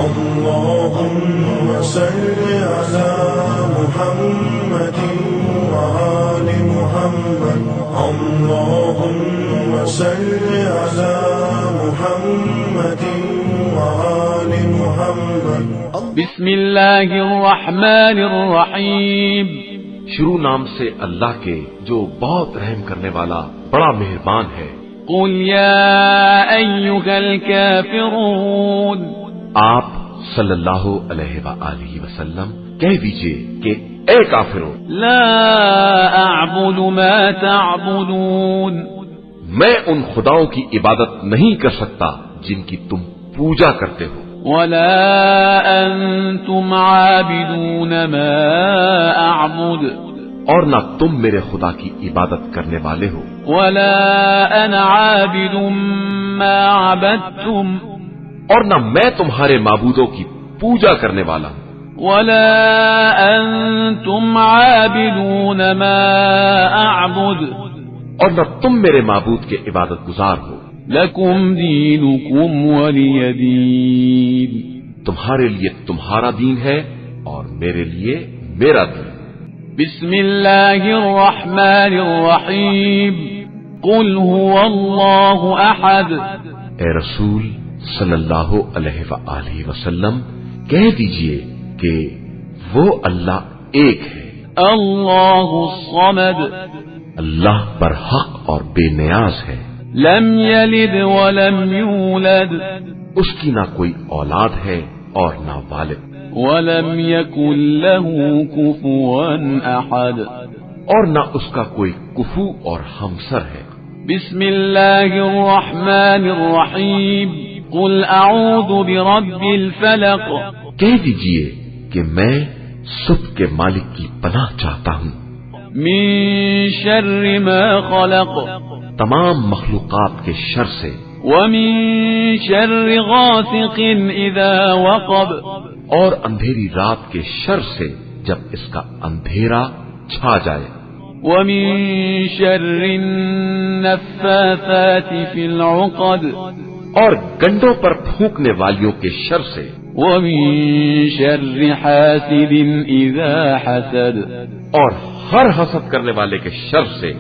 اللهم صل على محمد وآل محمد اللهم صل على محمد وآل محمد بسم اللہ الرحمن الرحیم شروع نام سے اللہ کے جو بہت رحم کرنے والا بڑا مہربان ہے۔ قل یا ایھا الکافرون، آپ صلی اللہ علیہ وآلہ وسلم کہہ دیجئے کہ اے کافروں، لا اعبد ما تعبدون، میں ان خداؤں کی عبادت نہیں کر سکتا جن کی تم پوجا کرتے ہو، ولا انتم عابدون ما اعبد، اور نہ تم میرے خدا کی عبادت کرنے والے ہو، ولا انا عابد ما عبدتم، اور نہ میں تمہارے معبودوں کی پوجا کرنے والا ہوں، ولا انتم عابدون ما اعبد، اور نہ تم میرے معبود کے عبادت گزار ہو، لکم دینکم ولی دین، تمہارے لیے تمہارا دین ہے اور میرے لیے میرا دین۔ بسم اللہ الرحمن الرحیم، قل هو اللہ احد، اے رسول صلی اللہ علیہ وآلہ وسلم کہہ دیجئے کہ وہ اللہ ایک ہے، اللہ الصمد، اللہ برحق اور بے نیاز ہے، لم یلد ولم یولد، اس کی نہ کوئی اولاد ہے اور نہ والد، ولم یکن له کفوا احد، اور نہ اس کا کوئی کفو اور ہمسر ہے۔ بسم اللہ الرحمن الرحیم، قل اعوذ برب الفلق، کہہ دیجئے کہ میں صبح کے مالک کی پناہ چاہتا ہوں، من شر ما خلق، تمام مخلوقات کے شر سے، ومن شر غاسق اذا وقب، اور اندھیری رات کے شر سے جب اس کا اندھیرا چھا جائے، ومن شر النفاثات في العقد، اور گنڈوں پر پھونکنے والیوں کے شر سے، ومن شر حاسد اذا حسد، اور ہر حسد کرنے والے کے شر سے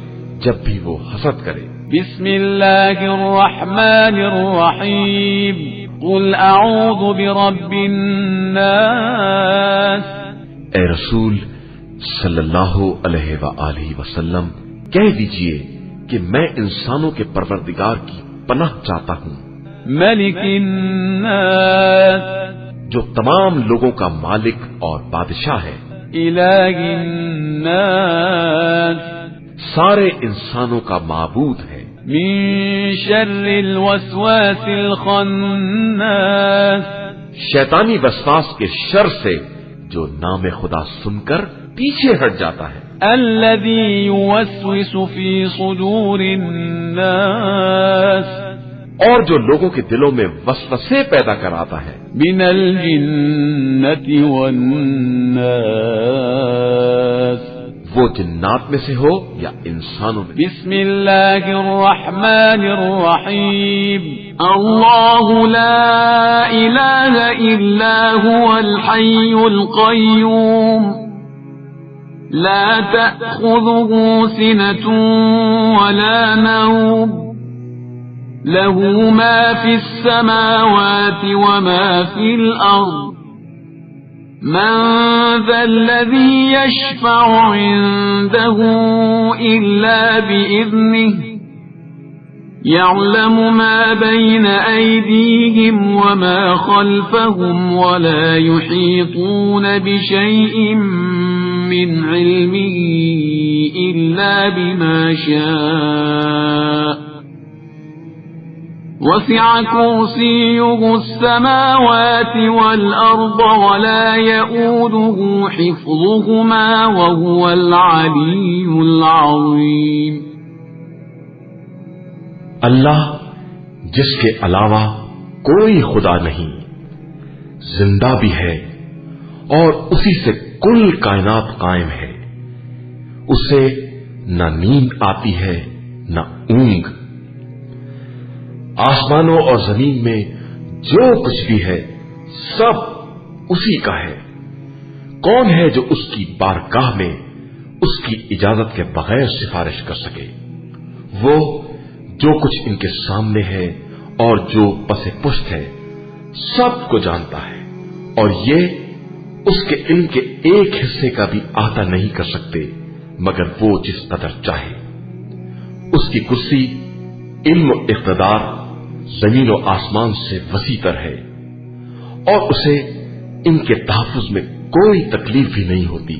جب بھی وہ حسد کرے۔ بسم اللہ الرحمن الرحیم، قل اعوذ برب الناس، اے رسول صلی اللہ علیہ وآلہ وسلم کہہ دیجئے کہ میں انسانوں کے پروردگار کی پناہ چاہتا ہوں، ملک الناس، جو تمام لوگوں کا مالک اور بادشاہ ہے، الہ الناس، سارے انسانوں کا معبود ہے، من شر الوسواس الخناس، شیطانی وسواس کے شر سے جو نام خدا سن کر پیچھے ہٹ جاتا ہے، الذي يوسوس في صدور الناس، اور جو لوگوں کے دلوں میں وسوسے پیدا کراتا ہے، من الجنة والناس، وہ جنات میں سے ہو یا انسانوں میں۔ بسم اللہ الرحمن الرحیم، اللہ لا الہ الا هو الحی القیوم، لا تأخذه سنة ولا نوم، له ما في السماوات وما في الأرض، من ذا الذي يشفع عنده إلا بإذنه، يعلم ما بين أيديهم وما خلفهم ولا يحيطون بشيء من علمه إلا بما شاء، وسع كرسيه السماوات والأرض ولا يؤوده حفظهما وهو العلي العظيم۔ اللہ جس کے علاوہ کوئی خدا نہیں، زندہ بھی ہے اور اسی سے کل کائنات قائم ہے، اسے نہ نیند آتی ہے نہ اونگ، آسمانوں اور زمین میں جو کچھ بھی ہے سب اسی کا ہے. کون ہے جو اس کی بارگاہ میں اس کی اجازت کے بغیر سفارش کر سکے؟ وہ جو کچھ ان کے سامنے ہے اور جو پس پشت ہے سب کو جانتا ہے، اور یہ اس کے علم کے ایک حصے کا بھی احاطہ نہیں کر سکتے مگر وہ جس قدر چاہے. اس کی کرسی علم و اقتدار زمین و آسمان سے وسیع تر ہے، اور اسے ان کے تحفظ میں کوئی تکلیف بھی نہیں ہوتی.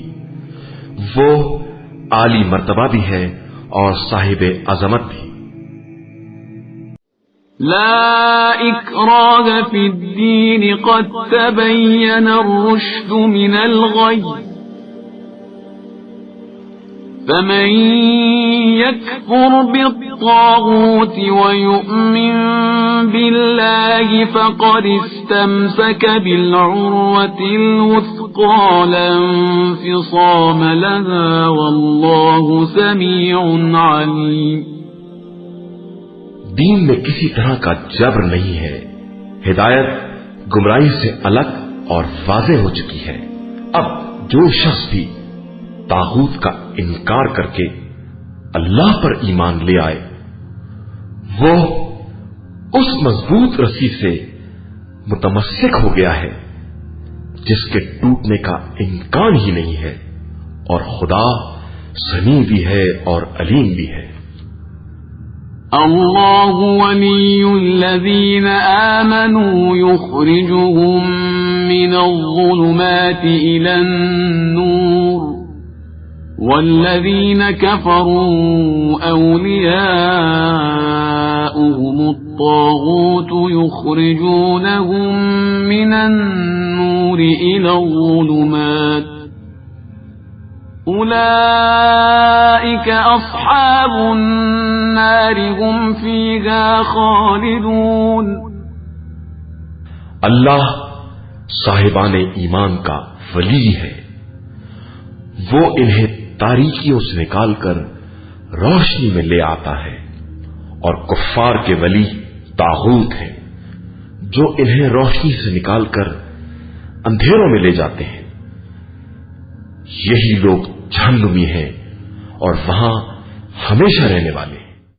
وہ عالی مرتبہ بھی ہے اور صاحب عظمت بھی. لا إكراه في الدين قد تبين الرشد من الغي فمن يكفر بالطاغوت ويؤمن بالله فقد استمسك بالعروة الوثقى لا انفصام لها والله سميع عليم. دین میں کسی طرح کا جبر نہیں ہے. ہدایت گمراہی سے الگ اور واضح ہو چکی ہے. اب جو شخص بھی طاغوت کا انکار کر کے اللہ پر ایمان لے آئے وہ اس مضبوط رسی سے متمسک ہو گیا ہے جس کے ٹوٹنے کا امکان ہی نہیں ہے، اور خدا سمیع بھی ہے اور علیم بھی ہے. اللہ ولی الذین آمنوا یخرجهم من الظلمات إلى النور والذین كفروا أولیاؤهم الطاغوت یخرجونهم من النور إلى الظلمات أولئك أصحاب النار هم فيها خالدون. اللہ صاحبان ایمان کا ولی ہے. وہ انہیں تاریکیوں سے نکال کر روشنی میں لے آتا ہے، اور کفار کے ولی طاغوت ہیں جو انہیں روشنی سے نکال کر اندھیروں میں لے جاتے ہیں. یہی لوگ جہنمی ہیں اور وہاں ہمیشہ رہنے والے.